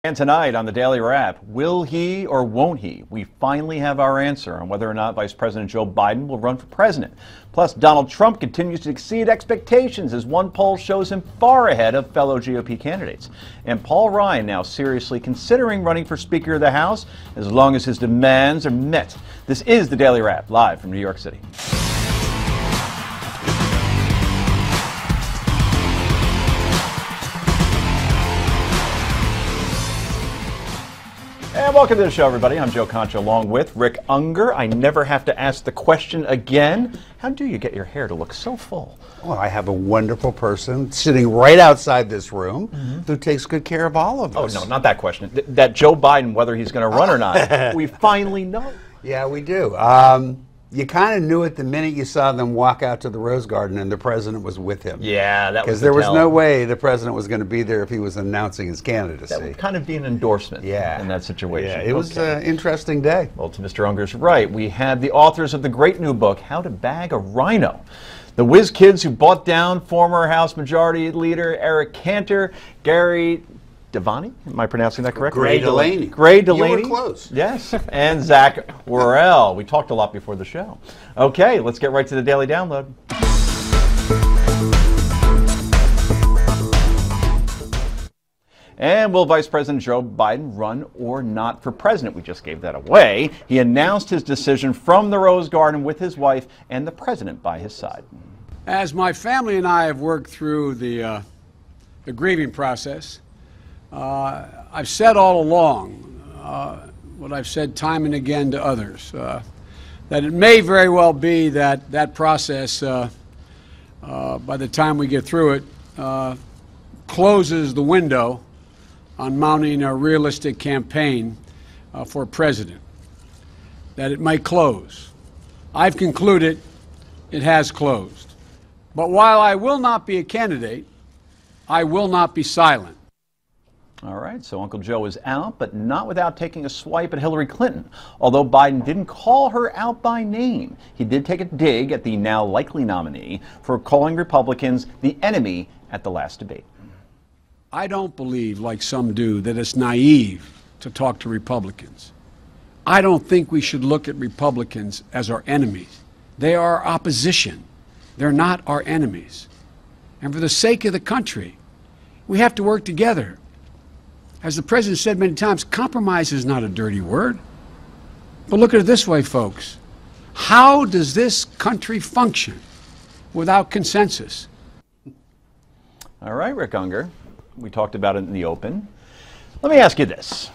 And tonight on the Daily Wrap, will he or won't he? We finally have our answer on whether or not Vice President Joe Biden will run for president. Plus, Donald Trump continues to exceed expectations as one poll shows him far ahead of fellow GOP candidates. And Paul Ryan now seriously considering running for Speaker of the House as long as his demands are met. This is the Daily Wrap, live from New York City. And welcome to the show, everybody. I'm Joe Concha along with Rick Unger. I never have to ask the question again. How do you get your hair to look so full? Well, I have a wonderful person sitting right outside this room who takes good care of all of us. Oh, no, not that question. That Joe Biden, whether he's going to run or not, we finally know. Yeah, we do. You kind of knew it the minute you saw them walk out to the Rose Garden and the president was with him. Yeah, that was because there was no way the president was going to be there if he was announcing his candidacy. That would kind of be an endorsement in that situation. Yeah, it was an interesting day. Well, to Mr. Unger's right, we had the authors of the great new book, How to Bag a Rhino. The whiz kids who bought down former House Majority Leader Eric Cantor, Gary Devaney, am I pronouncing that correctly? Gray Delaney. Gray Delaney. You were close. Yes, and Zach Worrell. We talked a lot before the show. Okay, let's get right to the Daily Download. And will Vice President Joe Biden run or not for president? We just gave that away. He announced his decision from the Rose Garden with his wife and the president by his side. As my family and I have worked through the grieving process, I've said all along, what I've said time and again to others, that it may very well be that that process, by the time we get through it, closes the window on mounting a realistic campaign for president, that it might close. I've concluded it has closed. But while I will not be a candidate, I will not be silent. All right, so Uncle Joe is out, but not without taking a swipe at Hillary Clinton. Although Biden didn't call her out by name, he did take a dig at the now likely nominee for calling Republicans the enemy at the last debate. I don't believe, like some do, that it's naive to talk to Republicans. I don't think we should look at Republicans as our enemies. They are our opposition. They're not our enemies. And for the sake of the country, we have to work together. As the president said many times, compromise is not a dirty word. But look at it this way, folks. How does this country function without consensus? All right, Rick Unger. We talked about it in the open. Let me ask you this.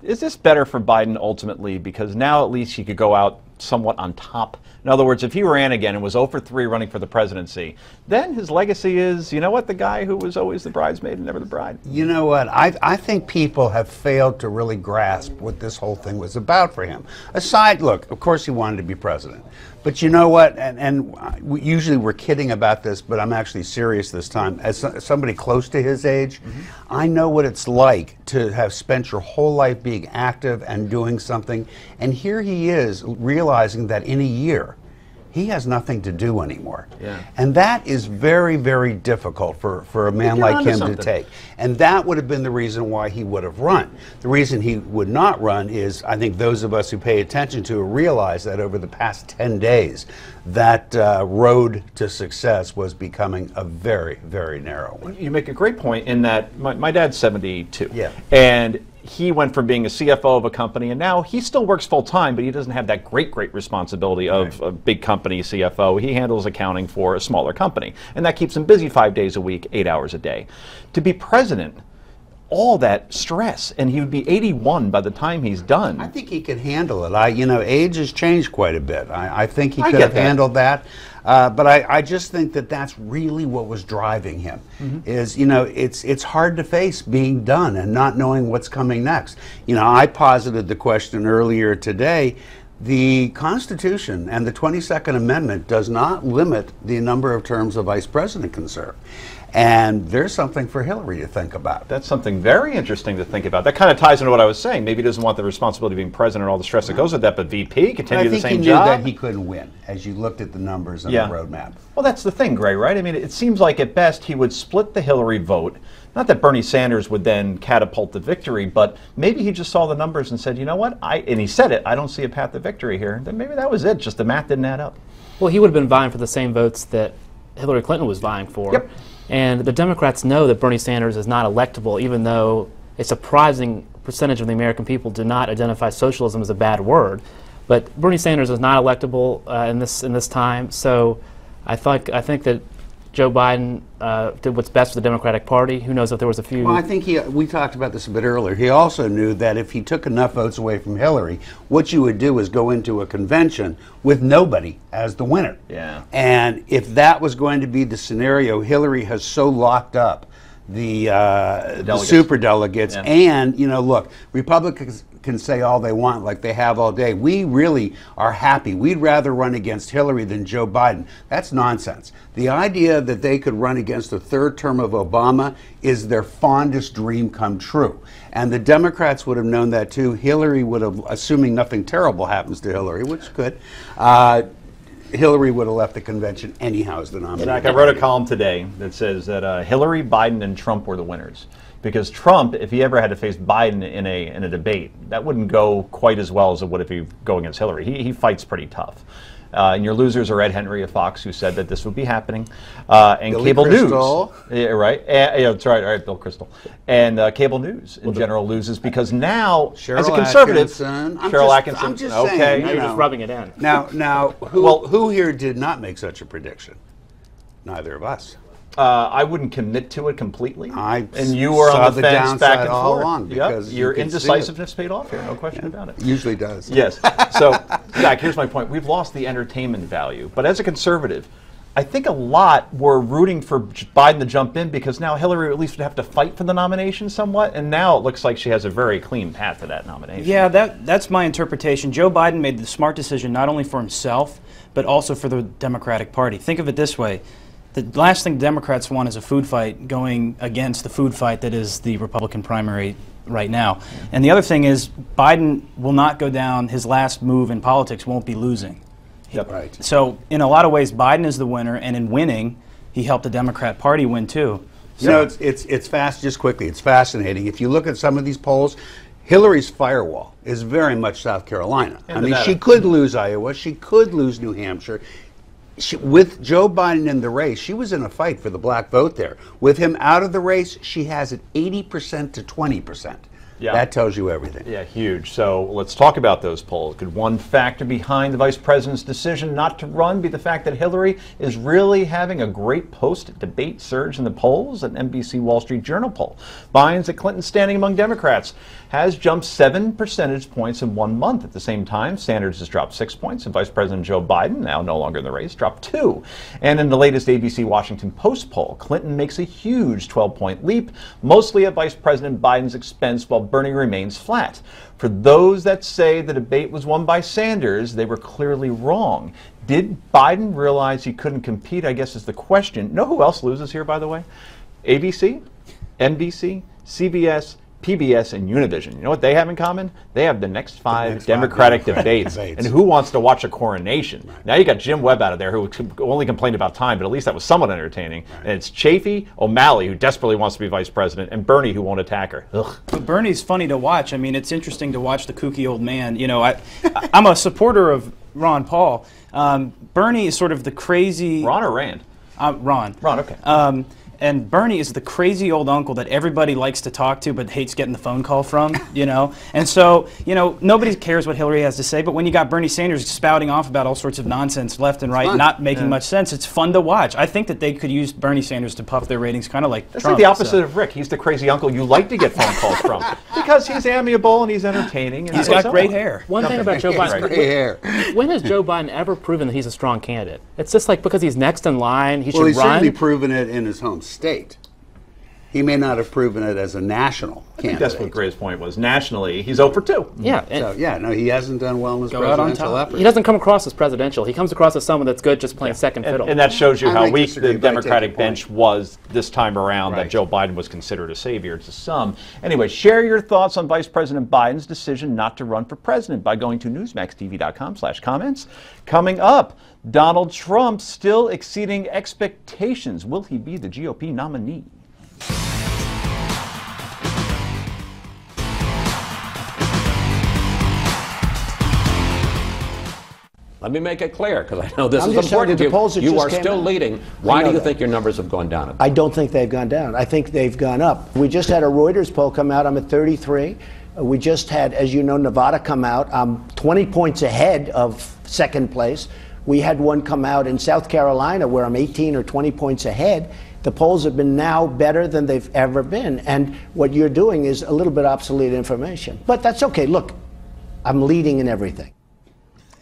Is this better for Biden ultimately because now at least he could go out somewhat on top? In other words, if he ran again and was 0 for 3 running for the presidency, then his legacy is, you know what, the guy who was always the bridesmaid and never the bride. You know what, I think people have failed to really grasp what this whole thing was about for him. Aside, look, of course he wanted to be president. But you know what, and usually we're kidding about this, but I'm actually serious this time. As somebody close to his age, I know what it's like to have spent your whole life being active and doing something, and here he is realizing that in a year, he has nothing to do anymore. Yeah. And that is very, very difficult for a man like him to take. And that would have been the reason why he would have run. The reason he would not run is, I think those of us who pay attention to it realize that over the past 10 days, that road to success was becoming a very, very narrow one. You make a great point in that my dad's 72. Yeah. And he went from being a CFO of a company, and now he still works full-time, but he doesn't have that great responsibility of a big company CFO. He handles accounting for a smaller company, and that keeps him busy 5 days a week, 8 hours a day. To be president, all that stress, and he would be 81 by the time he's done. I think he could handle it. You know, age has changed quite a bit. I think he could have handled that. But I just think that that's really what was driving him. Is, you know, it's hard to face being done and not knowing what's coming next. You know, I posited the question earlier today. The Constitution and the 22nd Amendment does not limit the number of terms a vice president can serve. And there's something for Hillary to think about. That's something very interesting to think about. That kind of ties into what I was saying. Maybe he doesn't want the responsibility of being president and all the stress that goes with that, but VP, continue the same job. I think he knew that he couldn't win, as you looked at the numbers and the roadmap. Well, that's the thing, Gray, right? I mean, it seems like at best he would split the Hillary vote. Not that Bernie Sanders would then catapult the victory, but maybe he just saw the numbers and said, you know what, and he said it, I don't see a path to victory here. Then maybe that was it, just the math didn't add up. Well, he would have been vying for the same votes that Hillary Clinton was vying for. Yep. And the Democrats know that Bernie Sanders is not electable, even though a surprising percentage of the American people do not identify socialism as a bad word. But Bernie Sanders is not electable in this time. So I think that Joe Biden did what's best for the Democratic Party. Who knows if there was a few... Well, I think we talked about this a bit earlier. He also knew that if he took enough votes away from Hillary, what you would do is go into a convention with nobody as the winner. Yeah. And if that was going to be the scenario, Hillary has so locked up the superdelegates. Yeah. And, you know, look, Republicans can say all they want like they have all day. We really are happy. We'd rather run against Hillary than Joe Biden. That's nonsense. The idea that they could run against a third term of Obama is their fondest dream come true. And the Democrats would have known that too. Hillary would have, assuming nothing terrible happens to Hillary, which could, Hillary would have left the convention anyhow as the nominee. I wrote a column today that says that Hillary, Biden, and Trump were the winners. Because Trump, if he ever had to face Biden in a debate, that wouldn't go quite as well as it would if he go against Hillary. He fights pretty tough. And your losers are Ed Henry of Fox, who said that this would be happening, and Billy cable Crystal. news, right? Yeah, that's right. All right, Bill Crystal, and cable news in general loses because now, as a conservative, Cheryl Atkinson. I'm just okay, saying, Now you're just rubbing it in. Now, who here did not make such a prediction? Neither of us. I wouldn't commit to it completely. And you were on the fence back and all forth. along because your indecisiveness paid off here, no question about it. Usually does. Yes. So, Zach, here's my point. We've lost the entertainment value. But as a conservative, I think a lot were rooting for Biden to jump in because now Hillary at least would have to fight for the nomination somewhat, and now it looks like she has a very clean path to that nomination. Yeah, that's my interpretation. Joe Biden made the smart decision not only for himself, but also for the Democratic Party. Think of it this way. The last thing Democrats want is a food fight going against the food fight that is the Republican primary right now. And the other thing is Biden will not go down, his last move in politics won't be losing. Yep. Right. So in a lot of ways, Biden is the winner, and in winning, he helped the Democrat Party win too. You know, it's fast, just quickly, it's fascinating. If you look at some of these polls, Hillary's firewall is very much South Carolina. I mean, she could lose Iowa, she could lose New Hampshire. With Joe Biden in the race, she was in a fight for the black vote there. With him out of the race, she has it 80% to 20%. Yeah. That tells you everything. Yeah, huge. So let's talk about those polls. Could one factor behind the vice president's decision not to run be the fact that Hillary is really having a great post-debate surge in the polls? An NBC Wall Street Journal poll finds that Clinton's standing among Democrats has jumped 7 percentage points in 1 month. At the same time, Sanders has dropped 6 points, and Vice President Joe Biden, now no longer in the race, dropped 2. And in the latest ABC Washington Post poll, Clinton makes a huge 12-point leap, mostly at Vice President Biden's expense, while Bernie remains flat. For those that say the debate was won by Sanders, they were clearly wrong. Did Biden realize he couldn't compete, I guess is the question. Know who else loses here, by the way? ABC, NBC, CBS, PBS, and Univision. You know what they have in common? They have the next five Democratic debates. And who wants to watch a coronation? Right. Now you got Jim Webb out of there who only complained about time, but at least that was somewhat entertaining. Right. And it's Chafee, O'Malley, who desperately wants to be vice president, and Bernie, who won't attack her. Ugh. But Bernie's funny to watch. I mean, it's interesting to watch the kooky old man. You know, I'm a supporter of Ron Paul. Bernie is sort of the crazy... Ron or Rand? Ron. Ron, okay. And Bernie is the crazy old uncle that everybody likes to talk to but hates getting the phone call from, you know? And so, you know, nobody cares what Hillary has to say, but when you got Bernie Sanders spouting off about all sorts of nonsense left and right, not making much sense, it's fun to watch. I think that they could use Bernie Sanders to puff their ratings kind of like That's Trump. Like the opposite of Rick. He's the crazy uncle you like to get phone calls from because he's amiable and he's entertaining. And he's got great hair. One thing about Joe Biden, great hair. When has Joe Biden ever proven that he's a strong candidate? It's just like because he's next in line, he should he's run. certainly proven it in his home state. He may not have proven it as a national I think candidate. that's what Gray's point was. Nationally, he's 0 for 2. Yeah. So, yeah, no, he hasn't done well in his Go out on presidential top. effort. He doesn't come across as presidential. He comes across as someone that's good just playing second fiddle. And that shows you I how might weak disagree, the but I take Democratic your point. bench was this time around, Right. that Joe Biden was considered a savior to some. Anyway, share your thoughts on Vice President Biden's decision not to run for president by going to newsmaxtv.com/comments. Coming up, Donald Trump still exceeding expectations. Will he be the GOP nominee? Let me make it clear, because I know this I'm is just telling important you, to the polls that you. You just are came still out. leading. I Why know do you that. think your numbers have gone down? I don't think they've gone down. I think they've gone up. We just had a Reuters poll come out. I'm at 33. We just had, as you know, Nevada come out. I'm 20 points ahead of second place. We had one come out in South Carolina where I'm 18 or 20 points ahead. The polls have been now better than they've ever been. And what you're doing is a little bit obsolete information. But that's okay. Look, I'm leading in everything.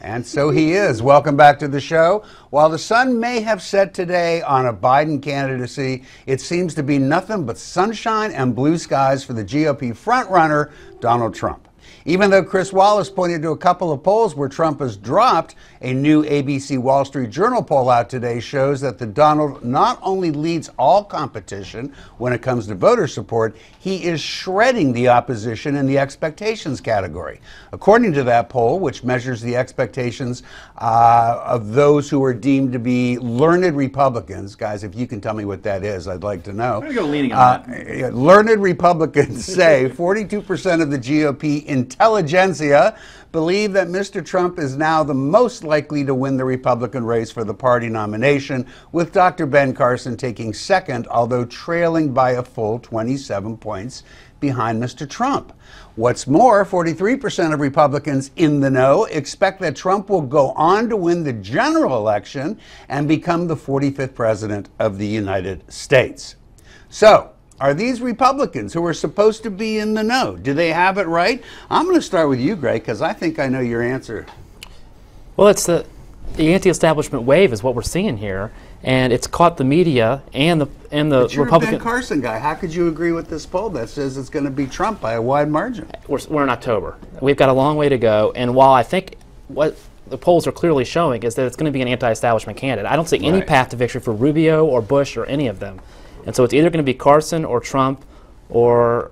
And so he is. Welcome back to the show. While the sun may have set today on a Biden candidacy, it seems to be nothing but sunshine and blue skies for the GOP frontrunner, Donald Trump. Even though Chris Wallace pointed to a couple of polls where Trump has dropped, a new ABC Wall Street Journal poll out today shows that the Donald not only leads all competition when it comes to voter support, he is shredding the opposition in the expectations category. According to that poll, which measures the expectations of those who are deemed to be learned Republicans, guys, if you can tell me what that is, I'd like to know. I'm going to go leaning on that. Learned Republicans say 42% of the GOP intelligentsia believe that Mr. Trump is now the most likely to win the Republican race for the party nomination, with Dr. Ben Carson taking second, although trailing by a full 27 points behind Mr. Trump. What's more, 43% of Republicans in the know expect that Trump will go on to win the general election and become the 45th president of the United States. So, are these Republicans who are supposed to be in the know? Do they have it right? I'm going to start with you, Greg, because I think I know your answer. Well, it's the anti-establishment wave is what we're seeing here, and it's caught the media and the But you're Republican. a Ben Carson guy. How could you agree with this poll that says it's going to be Trump by a wide margin? We're in October. We've got a long way to go, and while I think what the polls are clearly showing is that it's going to be an anti-establishment candidate, I don't see any Right. path to victory for Rubio or Bush or any of them. And so it's either going to be Carson or Trump or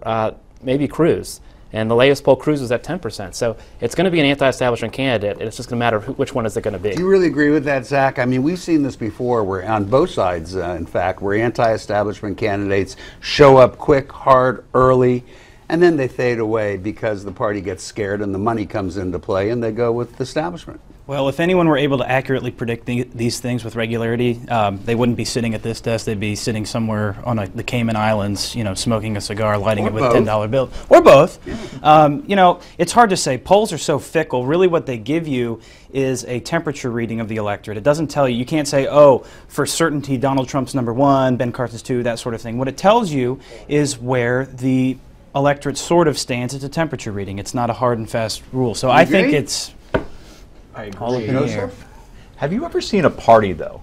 maybe Cruz. And the latest poll, Cruz was at 10%. So it's going to be an anti-establishment candidate, and it's just going to matter which one is it going to be. Do you really agree with that, Zach? I mean, we've seen this before where on both sides, in fact, where anti-establishment candidates show up quick, hard, early, and then they fade away because the party gets scared and the money comes into play and they go with the establishment. Well, if anyone were able to accurately predict these things with regularity, they wouldn't be sitting at this desk. They'd be sitting somewhere on the Cayman Islands, you know, smoking a cigar, lighting it with $10 bills, or both. Yeah. You know, it's hard to say. Polls are so fickle. Really, what they give you is a temperature reading of the electorate. It doesn't tell you. You can't say, oh, for certainty, Donald Trump's #1, Ben Carson's 2, that sort of thing. What it tells you is where the electorate sort of stands. It's a temperature reading. It's not a hard and fast rule. So I think it's. I agree. All of the air. Have you ever seen a party, though,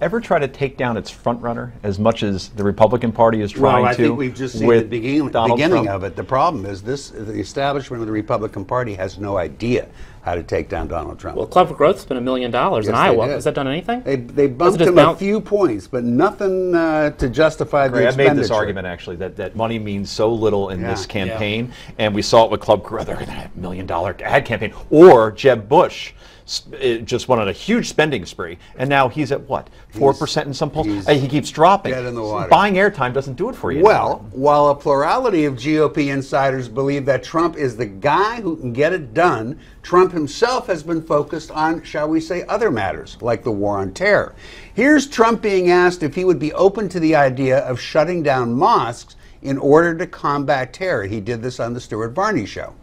ever try to take down its frontrunner as much as the Republican Party is trying to? Well, I think we've just seen with the beginning Trump? of it. The problem is the establishment of the Republican Party has no idea how to take down Donald Trump. Well, Club for Growth spent $1 million in they Iowa. did. Has that done anything? They bumped just him a few points, but nothing to justify the Greg, I expenditure. made this argument, actually, that money means so little in Yeah. this campaign, and we saw it with Club Crew. They're going to have $1 million ad campaign. Or Jeb Bush just went on a huge spending spree, and now he's at what, 4% in some polls? He keeps dropping. dead in the water. Buying airtime doesn't do it for you. Well, while a plurality of GOP insiders believe that Trump is the guy who can get it done, Trump himself has been focused on, shall we say, other matters, like the war on terror. Here's Trump being asked if he would be open to the idea of shutting down mosques in order to combat terror. He did this on the Stuart Varney show.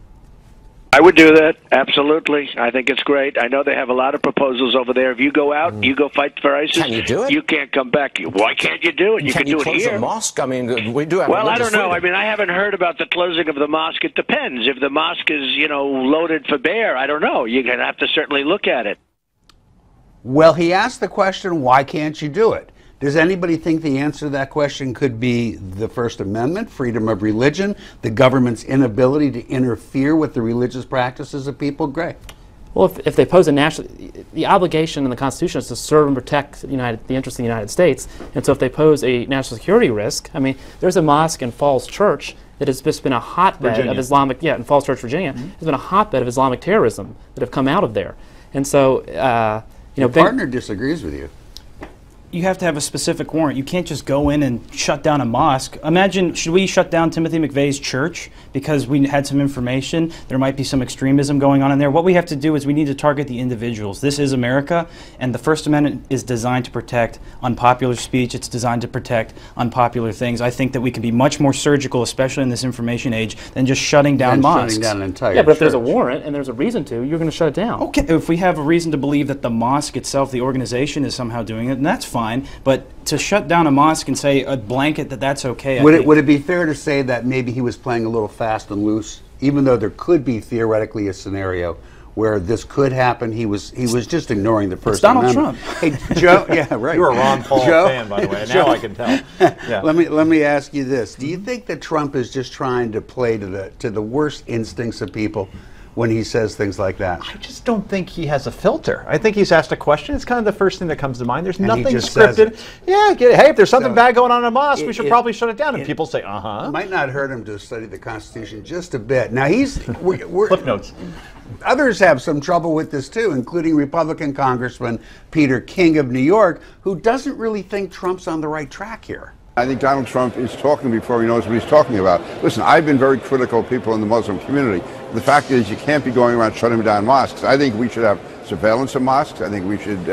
I would do that, absolutely. I think it's great. I know they have a lot of proposals over there. If you go out, you go fight for ISIS, Can you do it? you can't come back. Why can't you do it? You can do it close here. a mosque? I mean, we do have Well, I religious don't know. freedom. I mean, I haven't heard about the closing of the mosque. It depends. If the mosque is, you know, loaded for bear, I don't know. You're going to have to certainly look at it. Well, he asked the question, why can't you do it? Does anybody think the answer to that question could be the First Amendment, freedom of religion, the government's inability to interfere with the religious practices of people? Gray. Well, if they pose a national, the obligation in the Constitution is to serve and protect the interests of the United States, and so if they pose a national security risk, I mean, there's a mosque in Falls Church that has just been a hotbed of Islamic, in Falls Church, Virginia, has been a hotbed of Islamic terrorism that have come out of there, and so Your partner disagrees with you. You have to have a specific warrant. You can't just go in and shut down a mosque. Imagine, should we shut down Timothy McVeigh's church because we had some information? There might be some extremism going on in there. What we have to do is we need to target the individuals. This is America, and the First Amendment is designed to protect unpopular speech. It's designed to protect unpopular things. I think that we can be much more surgical, especially in this information age, than just shutting down mosques. Shutting down an entire Yeah, but if there's a church. warrant and there's a reason to, you're going to shut it down. Okay, if we have a reason to believe that the mosque itself, the organization, is somehow doing it, then that's fine. But to shut down a mosque and say a blanket that that's okay, Would it be fair to say that maybe he was playing a little fast and loose, even though there could be theoretically a scenario where this could happen? He was just ignoring the First Donald Amendment. Trump. Hey, Joe, yeah, right. You're a Ron Paul Joe? fan, by the way. Now I can tell. Yeah. Let me ask you this: do you think that Trump is just trying to play to the worst instincts of people when he says things like that? I just don't think he has a filter. I think he's asked a question. It's kind of the first thing that comes to mind. There's And he nothing just says scripted. it. Yeah, hey, if there's something So bad going on in a mosque, we should it- probably shut it down. And people say, uh-huh. It might not hurt him to study the Constitution just a bit. Now Cliff notes. Others have some trouble with this too, including Republican Congressman Peter King of New York, who doesn't really think Trump's on the right track here. I think Donald Trump is talking before he knows what he's talking about. Listen, I've been very critical of people in the Muslim community. The fact is you can't be going around shutting down mosques. I think we should have surveillance of mosques. I think we should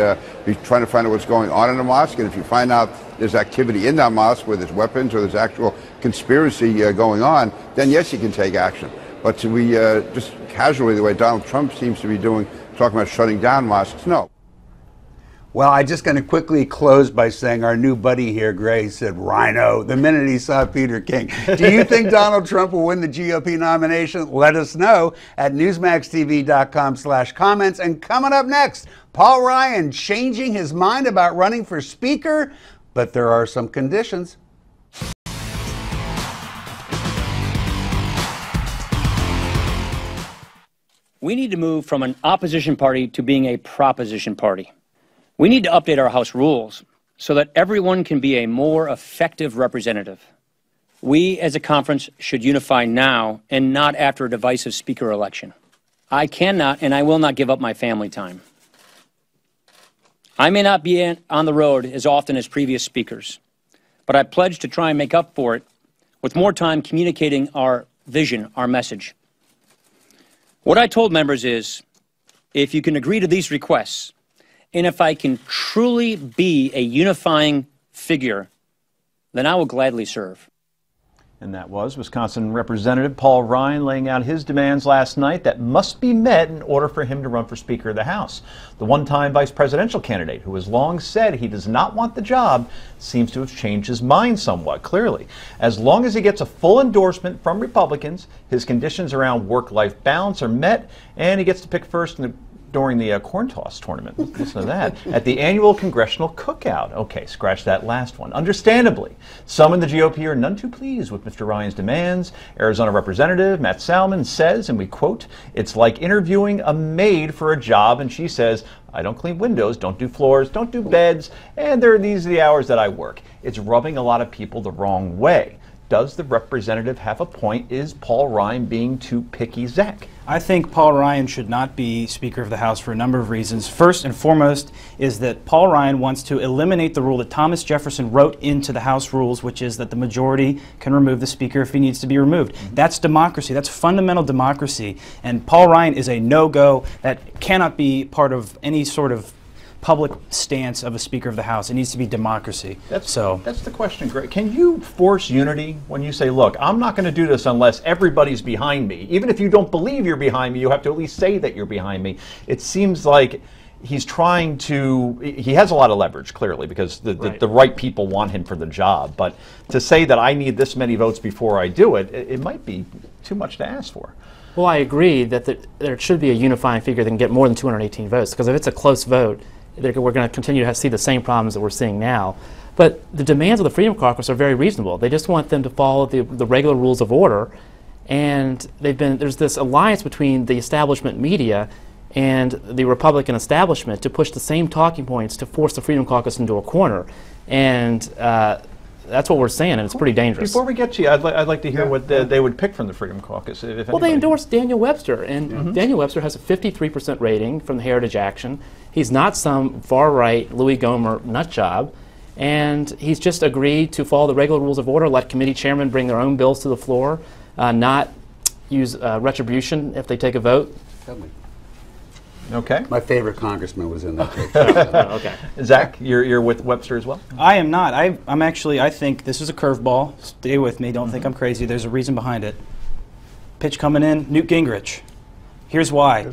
be trying to find out what's going on in a mosque. And if you find out there's activity in that mosque where there's weapons or there's actual conspiracy going on, then yes, you can take action. But to be just casually, the way Donald Trump seems to be doing, talking about shutting down mosques, no. Well, I'm just going to quickly close by saying our new buddy here, Gray, said rhino the minute he saw Peter King. Do you think Donald Trump will win the GOP nomination? Let us know at newsmaxtv.com/comments. And coming up next, Paul Ryan changing his mind about running for Speaker, but there are some conditions. We need to move from an opposition party to being a proposition party. We need to update our House rules so that everyone can be a more effective representative. We, as a conference, should unify now and not after a divisive speaker election. I cannot and I will not give up my family time. I may not be on the road as often as previous speakers, but I pledge to try and make up for it with more time communicating our vision, our message. What I told members is, if you can agree to these requests, and if I can truly be a unifying figure, then I will gladly serve. And that was Wisconsin Representative Paul Ryan laying out his demands last night that must be met in order for him to run for Speaker of the House. The one-time vice presidential candidate, who has long said he does not want the job, seems to have changed his mind somewhat, clearly. As long as he gets a full endorsement from Republicans, his conditions around work-life balance are met, and he gets to pick first during the corn toss tournament. Listen to that. At the annual congressional cookout. Okay, scratch that last one. Understandably, some in the GOP are none too pleased with Mr. Ryan's demands. Arizona Representative Matt Salmon says, and we quote, "It's like interviewing a maid for a job, and she says, I don't clean windows, don't do floors, don't do beds, and these are the hours that I work." It's rubbing a lot of people the wrong way. Does the representative have a point? Is Paul Ryan being too picky, Zach? I think Paul Ryan should not be Speaker of the House for a number of reasons. First and foremost is that Paul Ryan wants to eliminate the rule that Thomas Jefferson wrote into the House rules, which is that the majority can remove the Speaker if he needs to be removed. That's democracy. That's fundamental democracy. And Paul Ryan is a no-go that cannot be part of any sort of public stance of a Speaker of the House. It needs to be democracy. That's the question, Greg. Can you force unity when you say, look, I'm not going to do this unless everybody's behind me? Even if you don't believe you're behind me, you have to at least say that you're behind me. It seems like he's trying to, he has a lot of leverage, clearly, because the right people want him for the job. But to say that I need this many votes before I do it, it might be too much to ask for. Well, I agree that there should be a unifying figure that can get more than 218 votes, because if it's a close vote, we're going to continue to see the same problems that we're seeing now. But the demands of the Freedom Caucus are very reasonable. They just want them to follow the regular rules of order. And there's this alliance between the establishment media and the Republican establishment to push the same talking points to force the Freedom Caucus into a corner. And that's what we're saying, and it's pretty dangerous. Before we get to you, I'd like to hear what they would pick from the Freedom Caucus. Well, they endorsed Daniel Webster, and Daniel Webster has a 53% rating from the Heritage Action. He's not some far-right Louis Gohmert nutjob, and he's just agreed to follow the regular rules of order, let committee chairmen bring their own bills to the floor, not use retribution if they take a vote. Okay. My favorite congressman was in that picture. Okay. Zach, you're with Webster as well? I am not. I'm actually, I think this is a curveball. Stay with me. Don't think I'm crazy. There's a reason behind it. Pitch coming in, Newt Gingrich. Here's why.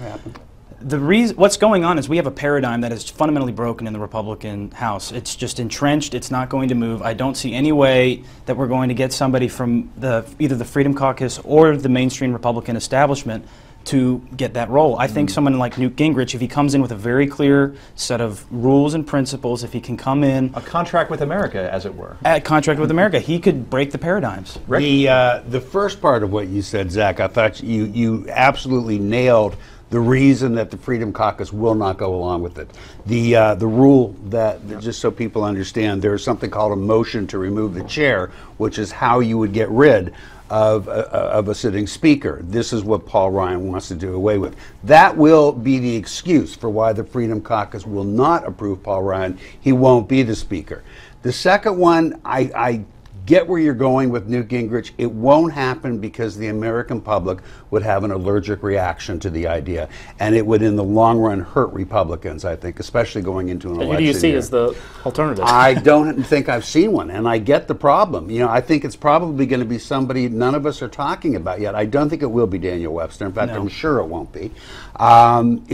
What's going on is we have a paradigm that is fundamentally broken in the Republican House. It's just entrenched. It's not going to move. I don't see any way that we're going to get somebody from either the Freedom Caucus or the mainstream Republican establishment to get that role. I think someone like Newt Gingrich, if he comes in with a very clear set of rules and principles, if he can come in... A contract with America, as it were. A contract with America. He could break the paradigms. The first part of what you said, Zach, I thought you absolutely nailed the reason that the Freedom Caucus will not go along with it. The rule that, just so people understand, there's something called a motion to remove the chair, which is how you would get rid of a sitting speaker. This is what Paul Ryan wants to do away with. That will be the excuse for why the Freedom Caucus will not approve Paul Ryan. He won't be the speaker. The second one, I get where you're going with Newt Gingrich. It won't happen because the American public would have an allergic reaction to the idea, and it would in the long run hurt Republicans, I think, especially going into an election. Who do you see as the alternative? I don't think I've seen one, and I get the problem. You know, I think it's probably going to be somebody none of us are talking about yet. I don't think it will be Daniel Webster. In fact, I'm sure it won't be.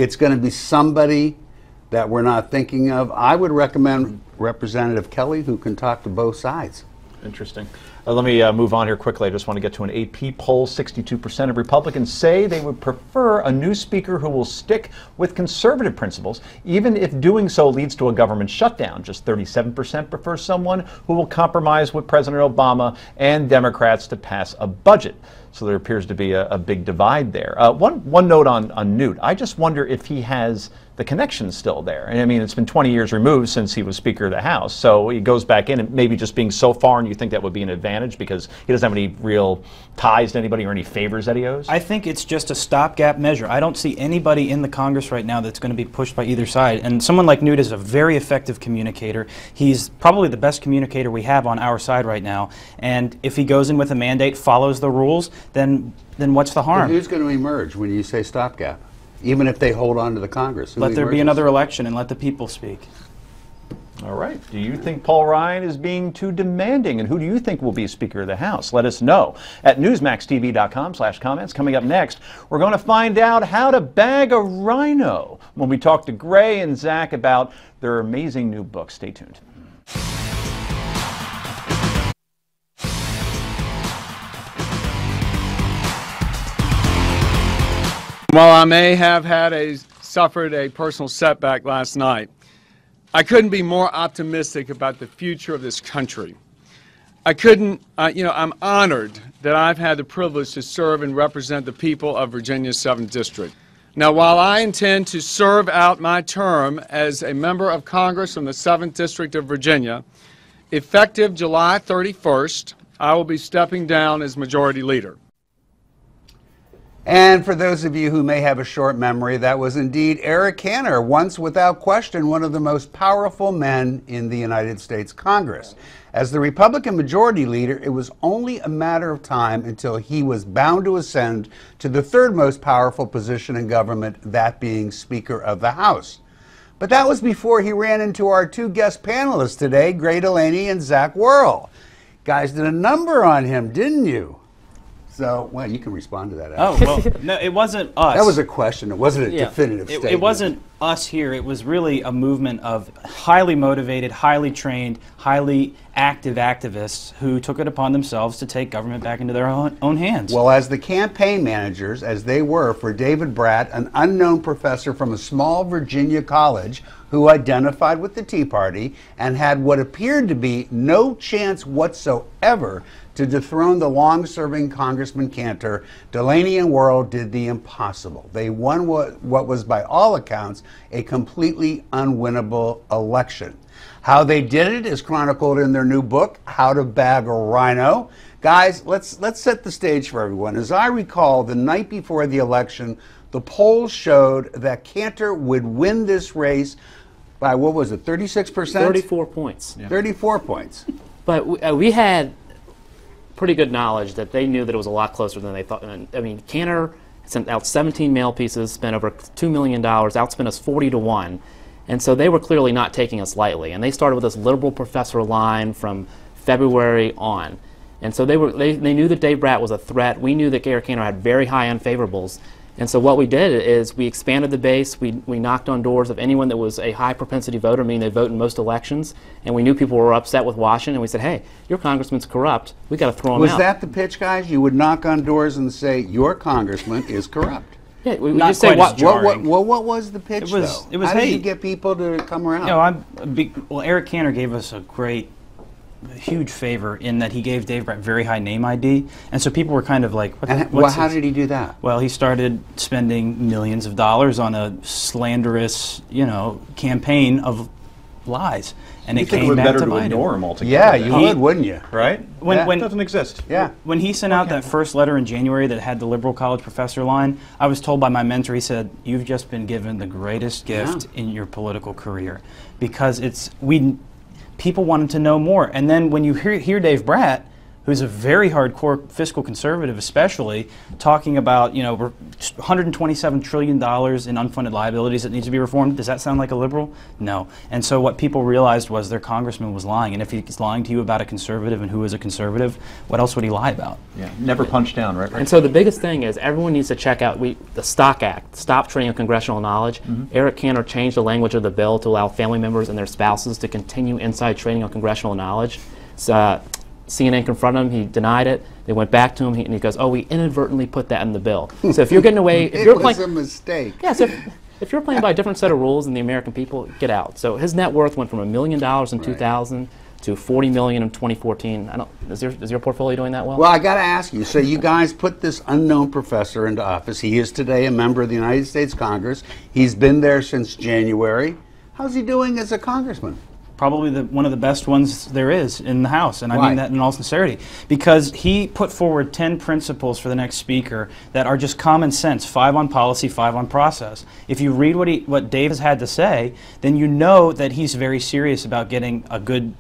It's going to be somebody that we're not thinking of. I would recommend Representative Kelly, who can talk to both sides. Interesting. Let me move on here quickly. I just want to get to an AP poll. 62% of Republicans say they would prefer a new speaker who will stick with conservative principles, even if doing so leads to a government shutdown. Just 37% prefer someone who will compromise with President Obama and Democrats to pass a budget. So there appears to be a big divide there. One note on Newt. I just wonder if he has the connection still there. And I mean, it's been 20 years removed since he was Speaker of the House. So he goes back in, and maybe just being so foreign, you think that would be an advantage because he doesn't have any real ties to anybody or any favors that he owes? I think it's just a stopgap measure. I don't see anybody in the Congress right now that's going to be pushed by either side. And someone like Newt is a very effective communicator. He's probably the best communicator we have on our side right now. And if he goes in with a mandate, follows the rules, then what's the harm? But who's going to emerge when you say stopgap? Even if they hold on to the Congress? Let there be another election and let the people speak. All right. Do you think Paul Ryan is being too demanding? And who do you think will be Speaker of the House? Let us know at newsmaxtv.com/comments. Coming up next, we're going to find out how to bag a rhino when we talk to Gray and Zach about their amazing new book. Stay tuned. While I may have suffered a personal setback last night, I couldn't be more optimistic about the future of this country. I'm honored that I've had the privilege to serve and represent the people of Virginia's 7th District. Now, while I intend to serve out my term as a member of Congress from the 7th District of Virginia, effective July 31st, I will be stepping down as Majority Leader. And for those of you who may have a short memory, that was indeed Eric Hanna, once without question one of the most powerful men in the United States Congress. As the Republican Majority Leader, it was only a matter of time until he was bound to ascend to the third most powerful position in government, that being Speaker of the House. But that was before he ran into our two guest panelists today, Gray Delaney and Zach Worrell. Guys did a number on him, didn't you? So, well, you can respond to that. Oh, well, no, it wasn't us. That was a question. It wasn't a definitive statement. It wasn't us here. It was really a movement of highly motivated, highly trained, highly active activists who took it upon themselves to take government back into their own hands. Well, as the campaign managers, as they were for David Bratt, an unknown professor from a small Virginia college who identified with the Tea Party and had what appeared to be no chance whatsoever to dethrone the long-serving Congressman Cantor, Delaney and Worrell did the impossible. They won what was, by all accounts, a completely unwinnable election. How they did it is chronicled in their new book, How to Bag a Rhino. Guys, let's set the stage for everyone. As I recall, the night before the election, the polls showed that Cantor would win this race by, what was it, 36%? 34 points. Yeah. 34 points. But we had pretty good knowledge that they knew that it was a lot closer than they thought. I mean, Cantor sent out 17 mail pieces, spent over $2 million, outspent us 40-1. And so they were clearly not taking us lightly. And they started with this liberal professor line from February on. And so they knew that Dave Bratt was a threat. We knew that Eric Cantor had very high unfavorables. And so what we did is we expanded the base. We knocked on doors of anyone that was a high propensity voter, meaning they vote in most elections. And we knew people were upset with Washington. And we said, hey, your congressman's corrupt. We got to throw him out. Was that the pitch, guys? You would knock on doors and say, your congressman is corrupt. Yeah, we Not just say quite as jarring. What was the pitch, though? It was How did hey, you get people to come around? You know, well, Eric Cantor gave us a huge favor in that he gave Dave Bratt very high name ID, and so people were kind of like, how did he do that? Well, he started spending millions of dollars on a slanderous, campaign of lies, and you it think came it was back better to to bite him. ignore him altogether? Yeah, you would, wouldn't you? Right? When it doesn't exist. Yeah. When he sent out that first letter in January that had the liberal college professor line, I was told by my mentor, he said, you've just been given the greatest gift in your political career, because people wanted to know more. And then when you hear Dave Bratt, who's a very hardcore fiscal conservative especially, talking about, we're $127 trillion in unfunded liabilities that needs to be reformed. Does that sound like a liberal? No. And so what people realized was their congressman was lying. And if he's lying to you about a conservative and who is a conservative, what else would he lie about? Yeah, never punch down, right? And so the biggest thing is everyone needs to check out the Stock Act, Stop Trading of Congressional Knowledge. Eric Cantor changed the language of the bill to allow family members and their spouses to continue inside trading on congressional knowledge. CNN confronted him. He denied it. They went back to him, and he goes, "Oh, we inadvertently put that in the bill." So if you're getting away, if you're was a mistake. Yeah. So if you're playing by a different set of rules than the American people, get out. So his net worth went from $1 million in 2000 to $40 million in 2014. Is your portfolio doing that well? Well, I got to ask you. So you guys put this unknown professor into office. He is today a member of the United States Congress. He's been there since January. How's he doing as a congressman? Probably one of the best ones there is in the House, and I Why? mean that in all sincerity, because he put forward 10 principles for the next speaker that are just common sense, 5 on policy, 5 on process. If you read what Dave has had to say, then you know that he's very serious about getting a good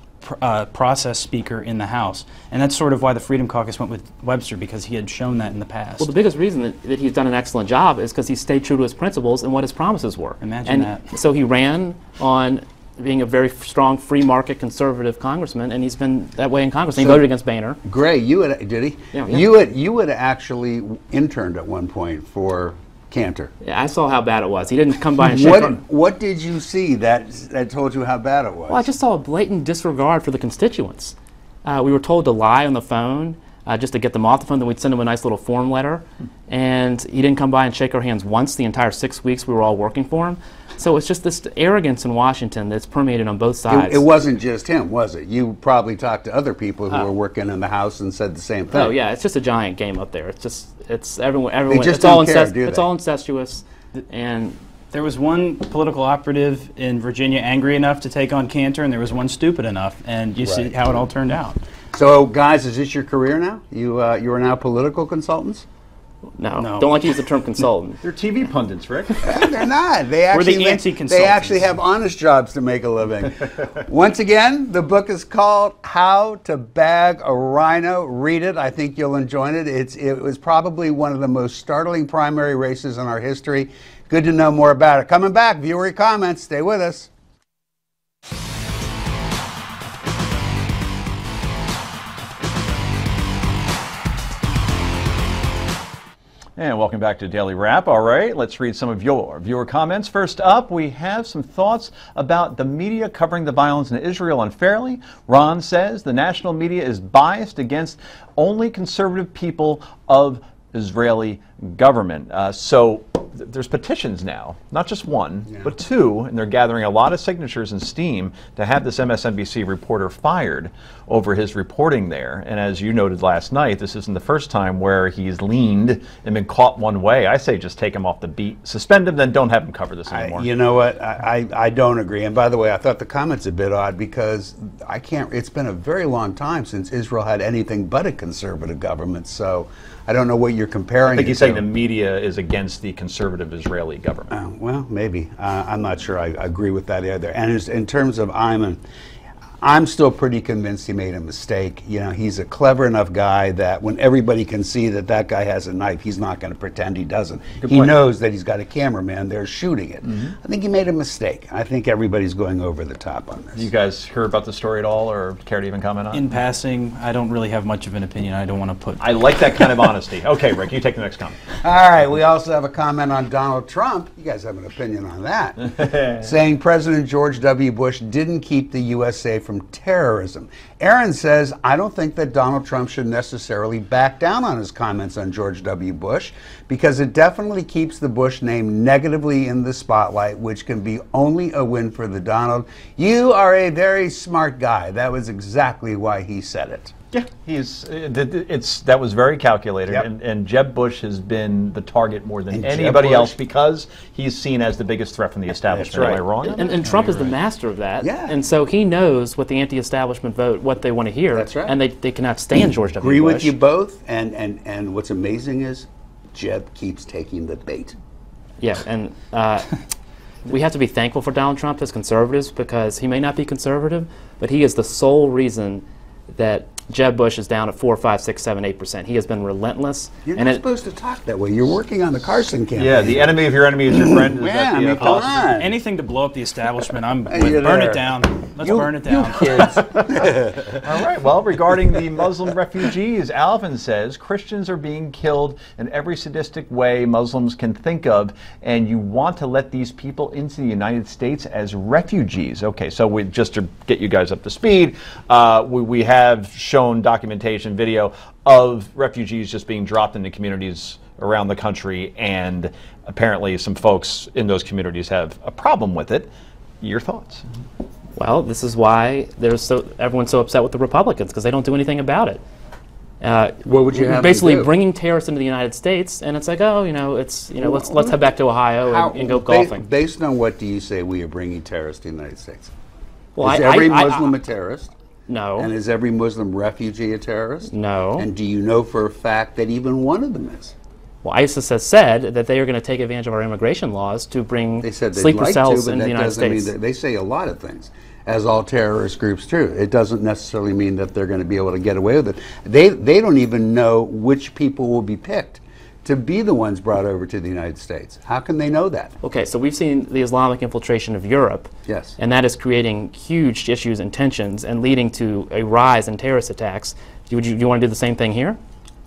process speaker in the House, and that's sort of why the Freedom Caucus went with Webster, because he had shown that in the past. Well, the biggest reason that he's done an excellent job is because he stayed true to his principles and what his promises were. Imagine that. So he ran on being a very strong free market conservative congressman, and he's been that way in Congress. And he voted against Boehner. Gray, did he? Yeah. You had actually interned at one point for Cantor. Yeah, I saw how bad it was. He didn't come by and shake on. What did you see that told you how bad it was? Well, I just saw a blatant disregard for the constituents. We were told to lie on the phone just to get them off the phone, then we'd send them a nice little form letter. And he didn't come by and shake our hands once the entire 6 weeks we were all working for him. So it's just this arrogance in Washington that's permeated on both sides. It wasn't just him, was it? You probably talked to other people who were working in the House and said the same thing. Oh yeah, it's just a giant game up there. It's everyone. Just don't care, do it's they? all incestuous, and there was one political operative in Virginia angry enough to take on Cantor, and there was one stupid enough, and you see how it all turned out. So, guys, is this your career now? You are now political consultants? No, don't like to use the term consultant. They're TV pundits, Rick. They're not. They We're actually, the anti-consultants. They actually have honest jobs to make a living. Once again, the book is called How to Bag a Rhino. Read it. I think you'll enjoy it. It was probably one of the most startling primary races in our history. Good to know more about it. Coming back, viewer comments. Stay with us. And welcome back to Daily Wrap. All right, let's read some of your viewer comments. First up, we have some thoughts about the media covering the violence in Israel unfairly. Ron says the national media is biased against only conservative people of Israeli government. So there's petitions now, not just one, but two, and they're gathering a lot of signatures and steam to have this MSNBC reporter fired over his reporting there. And as you noted last night, this isn't the first time where he's leaned and been caught one way. I say just take him off the beat, suspend him, then don't have him cover this anymore. You know what? I don't agree. And by the way, I thought the comment's a bit odd because it's been a very long time since Israel had anything but a conservative government. So I don't know what you're comparing. I think he's saying the media is against the conservative Israeli government. Well, maybe. I'm not sure I agree with that either. And in terms of Ayman, I'm still pretty convinced he made a mistake. You know, he's a clever enough guy that when everybody can see that that guy has a knife, he's not going to pretend he doesn't. He knows that he's got a cameraman there shooting it. I think he made a mistake. I think everybody's going over the top on this. You guys heard about the story at all, or care to even comment on it? In passing, I don't really have much of an opinion. I don't want to put... I like that kind of honesty. Okay, Rick, you take the next comment. All right, we also have a comment on Donald Trump. You guys have an opinion on that. Saying President George W. Bush didn't keep the USA from terrorism. Aaron says, I don't think that Donald Trump should necessarily back down on his comments on George W. Bush because it definitely keeps the Bush name negatively in the spotlight, which can be only a win for the Donald. You are a very smart guy. That was exactly why he said it. Yeah, that was very calculated, and Jeb Bush has been the target more than anybody else because he's seen as the biggest threat from the establishment. Am I wrong? And Trump is the master of that, and so he knows what the anti-establishment vote, what they want to hear, and they cannot stand George W. Bush. Agree with you both, and what's amazing is Jeb keeps taking the bait. Yeah, and we have to be thankful for Donald Trump as conservatives because he may not be conservative, but he is the sole reason that Jeb Bush is down at 4, 5, 6, 7, 8%. He has been relentless. You're not supposed to talk that way. You're working on the Carson campaign. Yeah, the enemy of your enemy is your friend. Yeah, I mean, come on. Anything to blow up the establishment, I'm with. Burn it down. Let's burn it down. You kids. All right, well, regarding the Muslim refugees, Alvin says Christians are being killed in every sadistic way Muslims can think of, and you want to let these people into the United States as refugees. Okay, so just to get you guys up to speed, we have shown documentation video of refugees just being dropped into communities around the country, and apparently some folks in those communities have a problem with it. Your thoughts? Well, this is why everyone's so upset with the Republicans because they don't do anything about it. What would you have basically to do? Bringing terrorists into the United States, and it's like, oh, let's head back to Ohio and go golfing. Based on what do you say we are bringing terrorists to the United States? Well, is every Muslim a terrorist? No. And is every Muslim refugee a terrorist? No. And do you know for a fact that even one of them is? Well, ISIS has said that they are going to take advantage of our immigration laws to bring sleeper cells into the United States. They say a lot of things, as all terrorist groups do. It doesn't necessarily mean that they're going to be able to get away with it. They don't even know which people will be picked to be the ones brought over to the United States. How can they know that? Okay, so we've seen the Islamic infiltration of Europe. Yes. And that is creating huge issues and tensions and leading to a rise in terrorist attacks. Do you want to do the same thing here?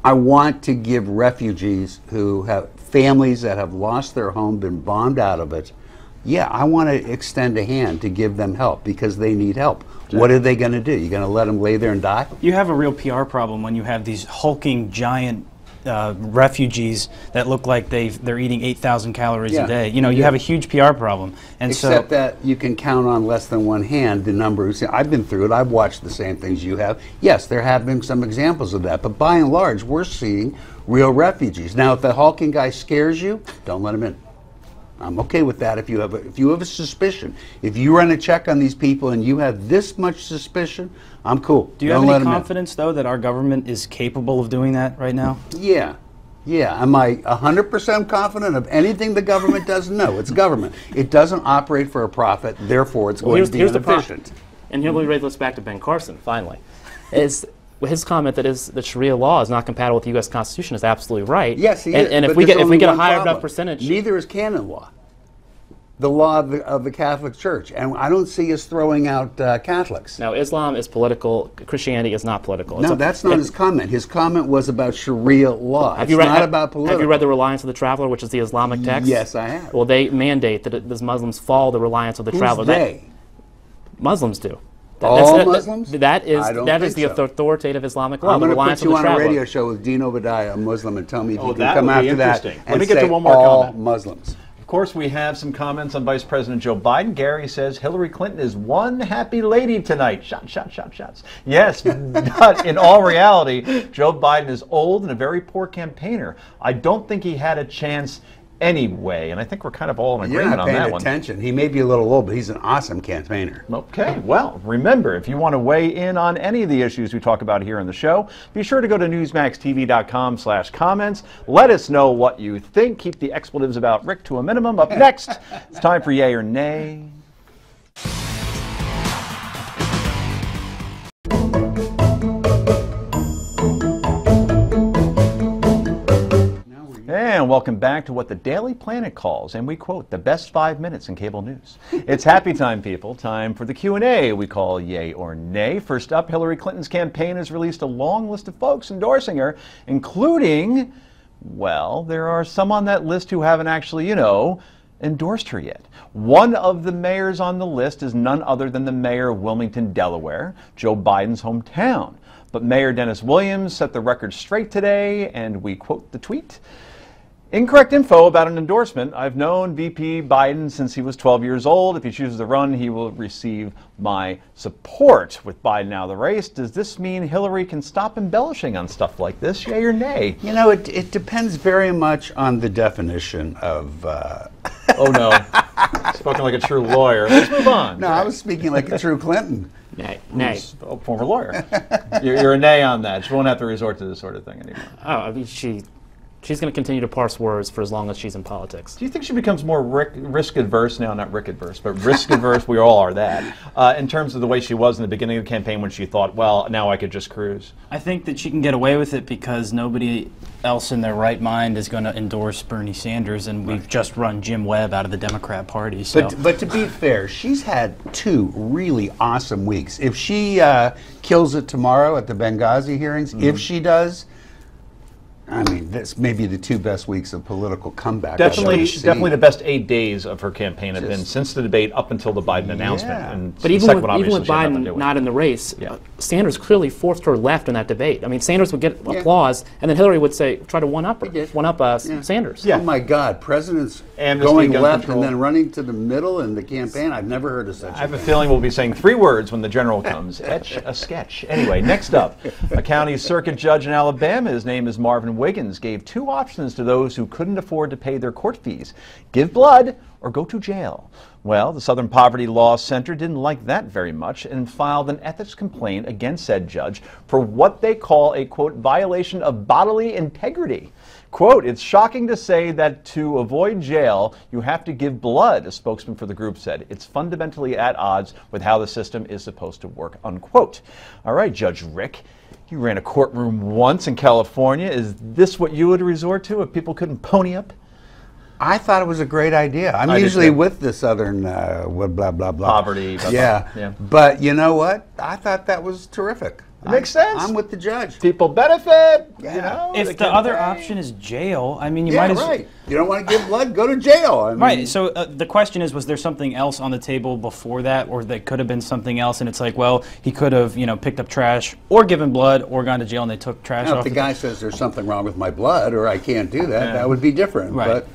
I want to give refugees who have families that have lost their home, been bombed out of it, I want to extend a hand to give them help because they need help. What are they going to do? You're going to let them lay there and die? You have a real PR problem when you have these hulking giant refugees that look like they're eating 8,000 calories a day. You have a huge PR problem. And except that you can count on less than one hand the number who say, I've been through it, I've watched the same things you have. Yes, there have been some examples of that, but by and large, we're seeing real refugees. Now, if the hulking guy scares you, don't let him in. I'm okay with that if you have a suspicion. If you run a check on these people and you have this much suspicion, I'm cool. Do you have any confidence, though, that our government is capable of doing that right now? Yeah. Am I 100% confident of anything the government does? No, it's government. It doesn't operate for a profit, therefore it's going to be inefficient. And here we raise this back to Ben Carson, finally. His comment that Sharia law is not compatible with the U.S. Constitution is absolutely right. Yes, he is. And if we get a higher enough percentage, neither is canon law. the law of the Catholic Church, and I don't see us throwing out Catholics. Now, Islam is political. Christianity is not political. No, that's not his comment. His comment was about Sharia law. It's not about political. Have you read The Reliance of the Traveler, which is the Islamic text? Yes, I have. Well, they mandate that the Muslims follow the Reliance of the Traveler. They? Muslims do. All Muslims? That is the authoritative Islamic law. I'm going to put you on a radio show with Dean Obadiah, a Muslim, and tell me if you can come after that and Let me get say to one more all comment. Muslims. Of course, we have some comments on Vice President Joe Biden. Gary says Hillary Clinton is one happy lady tonight. Shots. Yes, but in all reality, Joe Biden is old and a very poor campaigner. I don't think he had a chance anyway, and I think we're kind of all in agreement on that one. Attention. He may be a little old, but he's an awesome campaigner. Okay, well, remember, if you want to weigh in on any of the issues we talk about here in the show, be sure to go to newsmaxtv.com/comments. Let us know what you think. Keep the expletives about Rick to a minimum. Up next, it's time for Yay or Nay. And welcome back to what the Daily Planet calls, and we quote, the best 5 minutes in cable news. It's happy time, people. Time for the Q&A we call Yay or Nay. First up, Hillary Clinton's campaign has released a long list of folks endorsing her, including, well, there are some on that list who haven't actually, endorsed her yet. One of the mayors on the list is none other than the mayor of Wilmington, Delaware, Joe Biden's hometown. But Mayor Dennis Williams set the record straight today, and we quote the tweet. Incorrect info about an endorsement. I've known VP Biden since he was 12 years old. If he chooses to run, he will receive my support. With Biden out of the race, does this mean Hillary can stop embellishing on stuff like this? Yay or nay? It depends very much on the definition of... Oh, no. Spoken like a true lawyer. Let's move on. No, I was speaking like a true Clinton. Nay. A former lawyer. You're a nay on that. She won't have to resort to this sort of thing anymore. Oh, I mean, she's going to continue to parse words for as long as she's in politics. Do you think she becomes more risk-adverse now? Not rick-adverse, but risk-adverse. We all are that. In terms of the way she was in the beginning of the campaign when she thought, well, now I could just cruise. I think that she can get away with it because nobody else in their right mind is going to endorse Bernie Sanders, and we've just run Jim Webb out of the Democrat Party. So. But to be fair, she's had 2 really awesome weeks. If she kills it tomorrow at the Benghazi hearings, if she does, I mean, this may be the 2 best weeks of political comeback. Definitely the best 8 days of her campaign have been since the debate up until the Biden announcement. And but even with Biden not in the race, Sanders clearly forced her left in that debate. I mean, Sanders would get applause, and then Hillary would try to one-up Sanders. Oh my God, presidents going left and then running to the middle in the campaign. I've never heard of such. I have a feeling we'll be saying 3 words when the general comes. Etch a sketch. Anyway, next up, a county circuit judge in Alabama. His name is Marvin Wiggins, gave 2 options to those who couldn't afford to pay their court fees: give blood or go to jail. Well, the Southern Poverty Law Center didn't like that very much and filed an ethics complaint against said judge for what they call a, quote, violation of bodily integrity. Quote, it's shocking to say that to avoid jail, you have to give blood, a spokesman for the group said. It's fundamentally at odds with how the system is supposed to work, unquote. All right, Judge Rick, you ran a courtroom once in California. Is this what you would resort to if people couldn't pony up? I thought it was a great idea. I'm usually with the Southern blah, blah, blah. Poverty. Blah, yeah. Blah. Yeah. But you know what? I thought that was terrific. It makes sense. I'm with the judge. People benefit. Yeah. If the other option is jail, I mean, you might as well. Right. You don't want to give blood, go to jail. I mean, right. So the question is, was there something else on the table before that, or that could have been something else? And it's like, well, he could have, picked up trash, or given blood, or gone to jail, and they took trash off. If the guy says there's something wrong with my blood, or I can't do that, that would be different. Right. But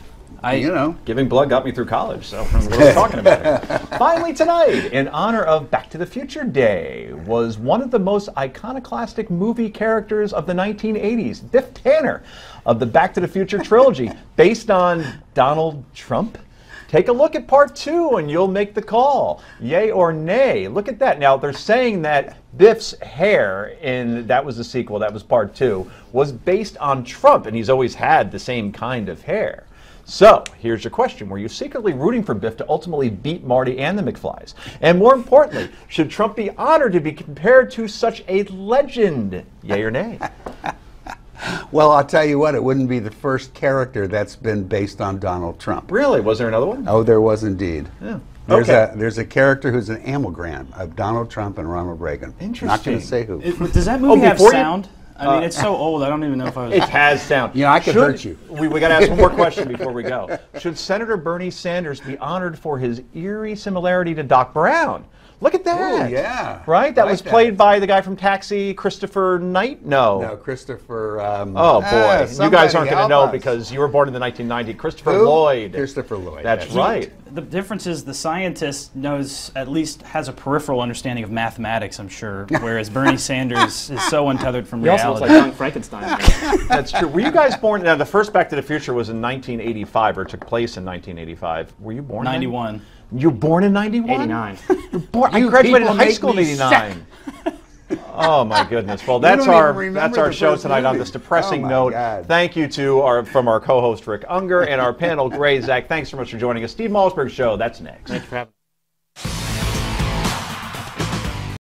giving blood got me through college, so we're talking about it. Finally tonight, in honor of Back to the Future Day, was one of the most iconoclastic movie characters of the 1980s, Biff Tanner of the Back to the Future trilogy, based on Donald Trump. Take a look at part 2 and you'll make the call. Yay or nay. Look at that. Now, they're saying that Biff's hair that was the sequel, that was part 2, was based on Trump, and he's always had the same kind of hair. So, here's your question. Were you secretly rooting for Biff to ultimately beat Marty and the McFlys? And more importantly, should Trump be honored to be compared to such a legend? Yay or nay? Well, I'll tell you what, it wouldn't be the first character that's been based on Donald Trump. Really? Was there another one? Oh, there was indeed. Yeah. There's a character who's an amalgam of Donald Trump and Ronald Reagan. Interesting. Not going to say who. Does that movie have before you- sound? I mean, it's so old, I don't even know if I was... It has sound. You know, I could hurt you. We got to ask one more question before we go. Should Senator Bernie Sanders be honored for his eerie similarity to Doc Brown? Look at that. Oh, yeah. Right? That Like was that. played by the guy from Taxi, Christopher Knight? No, Christopher... Oh, boy. You guys aren't going to know us. because you were born in the 1990s. Christopher Who? Lloyd. Christopher Lloyd. That's right. The difference is the scientist knows, at least has a peripheral understanding of mathematics, I'm sure, whereas Bernie Sanders is so untethered from He also reality. looks like young Frankenstein. That's true. Were you guys born... Now, the first Back to the Future was in 1985, or took place in 1985. Were you born then? 91. You were born in 91? 89. I graduated people high make school in me 89. Oh my goodness! Well, You that's don't even our remember the show first tonight on movie. this depressing Oh, my note. God. Thank you to our co-host Rick Unger and our panel Gray Zach. Thanks so much for joining us. Steve Malzberg Show. That's next. Thank you for having me.